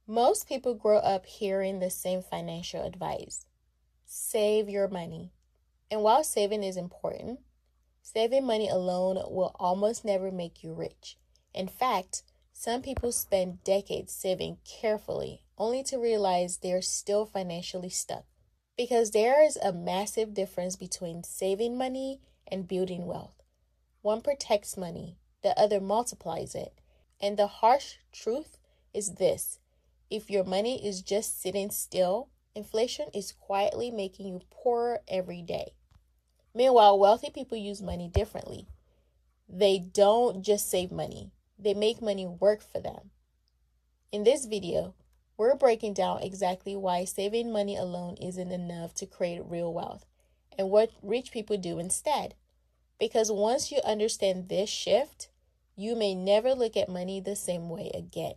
Most people grow up hearing the same financial advice: save your money. And while saving is important, saving money alone will almost never make you rich. In fact, some people spend decades saving carefully only to realize they're still financially stuck. Because there is a massive difference between saving money and building wealth. One protects money, the other multiplies it. And the harsh truth is this: if your money is just sitting still, inflation is quietly making you poorer every day. Meanwhile, wealthy people use money differently. They don't just save money, they make money work for them. In this video, we're breaking down exactly why saving money alone isn't enough to create real wealth and what rich people do instead. Because once you understand this shift, you may never look at money the same way again.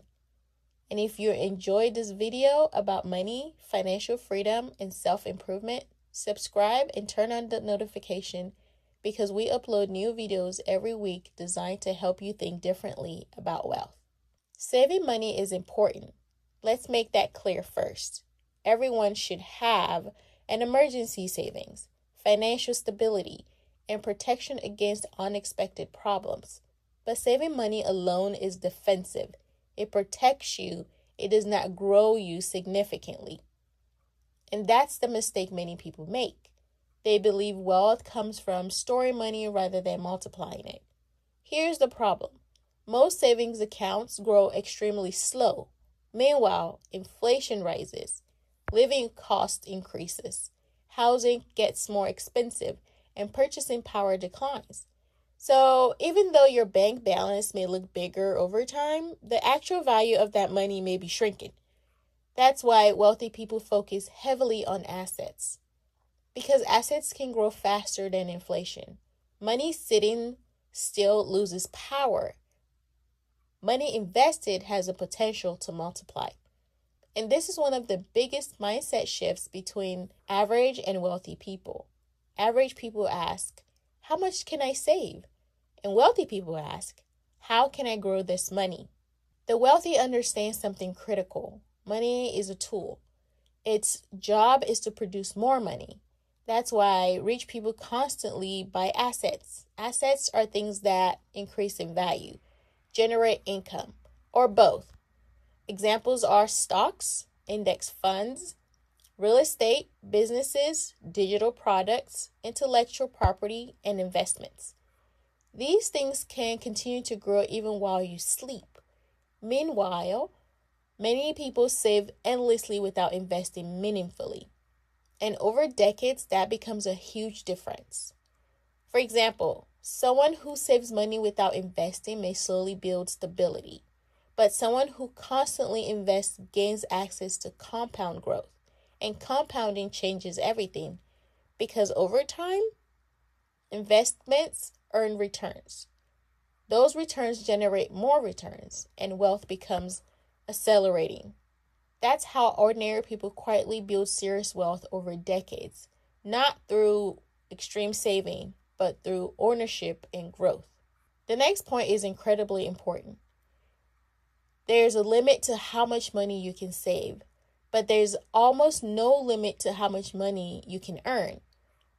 And if you enjoyed this video about money, financial freedom, and self-improvement, subscribe and turn on the notification because we upload new videos every week designed to help you think differently about wealth. Saving money is important. Let's make that clear first. Everyone should have an emergency savings, financial stability, and protection against unexpected problems. But saving money alone is defensive. It protects you. It does not grow you significantly. And that's the mistake many people make. They believe wealth comes from storing money rather than multiplying it. Here's the problem. Most savings accounts grow extremely slow. Meanwhile, inflation rises, living cost increases, housing gets more expensive, and purchasing power declines. So even though your bank balance may look bigger over time, the actual value of that money may be shrinking. That's why wealthy people focus heavily on assets, because assets can grow faster than inflation. Money sitting still loses power. Money invested has a potential to multiply. And this is one of the biggest mindset shifts between average and wealthy people. Average people ask, how much can I save? And wealthy people ask, how can I grow this money? The wealthy understand something critical. Money is a tool. Its job is to produce more money. That's why rich people constantly buy assets. Assets are things that increase in value, generate income, or both. Examples are stocks, index funds, real estate, businesses, digital products, intellectual property, and investments. These things can continue to grow even while you sleep. Meanwhile, many people save endlessly without investing meaningfully. And over decades, that becomes a huge difference. For example, someone who saves money without investing may slowly build stability, but someone who constantly invests gains access to compound growth. And compounding changes everything because over time, investments earn returns. Those returns generate more returns, and wealth becomes accelerating. That's how ordinary people quietly build serious wealth over decades, not through extreme saving, but through ownership and growth. The next point is incredibly important. There's a limit to how much money you can save, but there's almost no limit to how much money you can earn.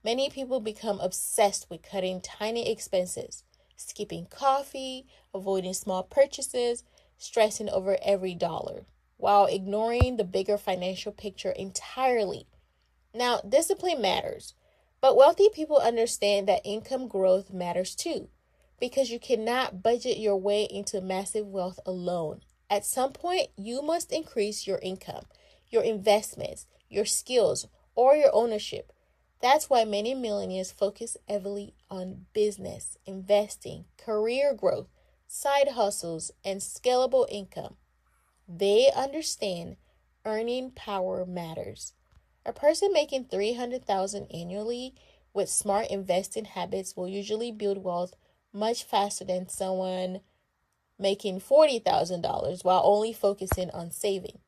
Many people become obsessed with cutting tiny expenses, skipping coffee, avoiding small purchases, stressing over every dollar, while ignoring the bigger financial picture entirely. Now, discipline matters, but wealthy people understand that income growth matters too, because you cannot budget your way into massive wealth alone. At some point, you must increase your income, your investments, your skills, or your ownership. That's why many millionaires focus heavily on business, investing, career growth, side hustles, and scalable income. They understand earning power matters. A person making $300,000 annually with smart investing habits will usually build wealth much faster than someone making $40,000 while only focusing on saving.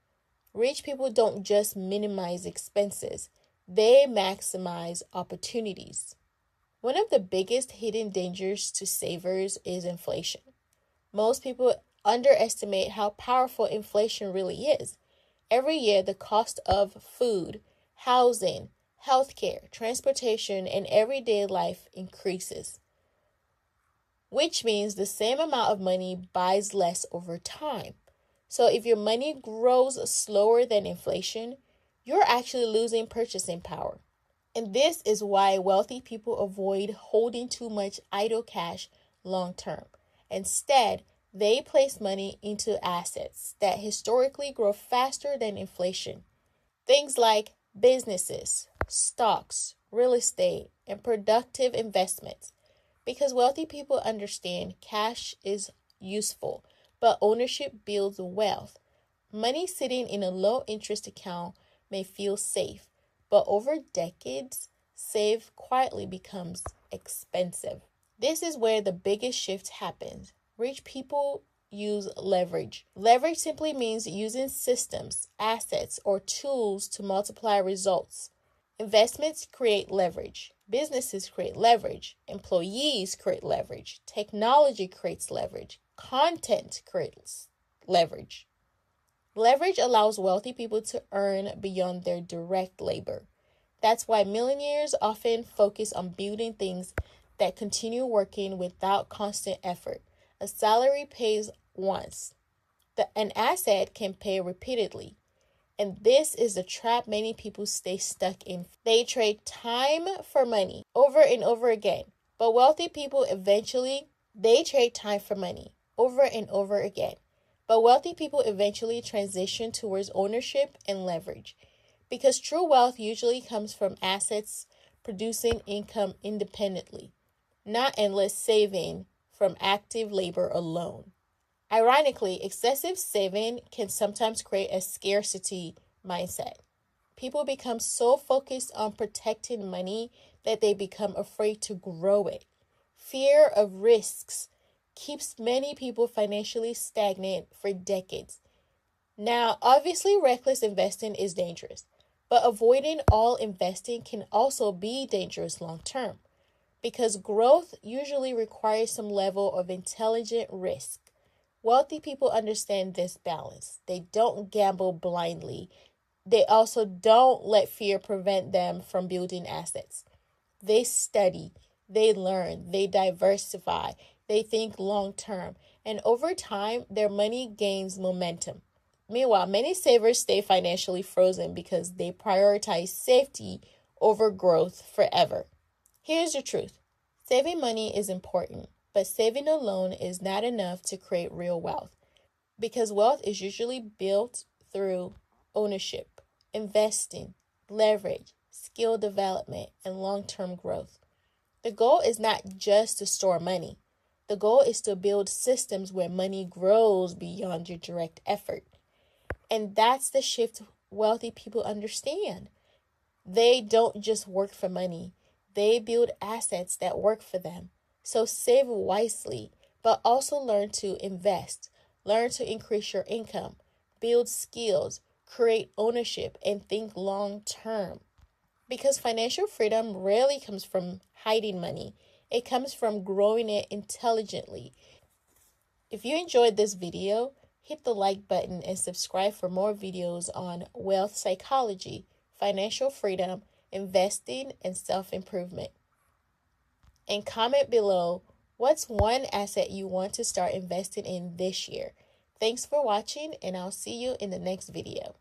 Rich people don't just minimize expenses, they maximize opportunities. One of the biggest hidden dangers to savers is inflation. Most people underestimate how powerful inflation really is. Every year, the cost of food, housing, healthcare, transportation, and everyday life increases, which means the same amount of money buys less over time. So if your money grows slower than inflation, you're actually losing purchasing power. And this is why wealthy people avoid holding too much idle cash long term. Instead, they place money into assets that historically grow faster than inflation. Things like businesses, stocks, real estate, and productive investments. Because wealthy people understand cash is useful, but ownership builds wealth. Money sitting in a low interest account may feel safe, but over decades, save quietly becomes expensive. This is where the biggest shift happens. Rich people use leverage. Leverage simply means using systems, assets, or tools to multiply results. Investments create leverage. Businesses create leverage. Employees create leverage. Technology creates leverage. Content creates leverage. Leverage allows wealthy people to earn beyond their direct labor. That's why millionaires often focus on building things that continue working without constant effort. A salary pays once. An asset can pay repeatedly. And this is the trap many people stay stuck in. They trade time for money over and over again. But wealthy people they trade time for money over and over again. But wealthy people eventually transition towards ownership and leverage. Because true wealth usually comes from assets producing income independently, not endless saving from active labor alone. Ironically, excessive saving can sometimes create a scarcity mindset. People become so focused on protecting money that they become afraid to grow it. Fear of risks keeps many people financially stagnant for decades. Now, obviously, reckless investing is dangerous, but avoiding all investing can also be dangerous long term because growth usually requires some level of intelligent risk. Wealthy people understand this balance. They don't gamble blindly. They also don't let fear prevent them from building assets. They study, they learn, they diversify, they think long term, and over time, their money gains momentum. Meanwhile, many savers stay financially frozen because they prioritize safety over growth forever. Here's the truth. Saving money is important, but saving alone is not enough to create real wealth because wealth is usually built through ownership, investing, leverage, skill development, and long-term growth. The goal is not just to store money. The goal is to build systems where money grows beyond your direct effort. And that's the shift wealthy people understand. They don't just work for money. They build assets that work for them. So save wisely, but also learn to invest, learn to increase your income, build skills, create ownership, and think long term. Because financial freedom rarely comes from hiding money. It comes from growing it intelligently. If you enjoyed this video, hit the like button and subscribe for more videos on wealth psychology, financial freedom, investing, and self-improvement. And comment below what's one asset you want to start investing in this year. Thanks for watching, and I'll see you in the next video.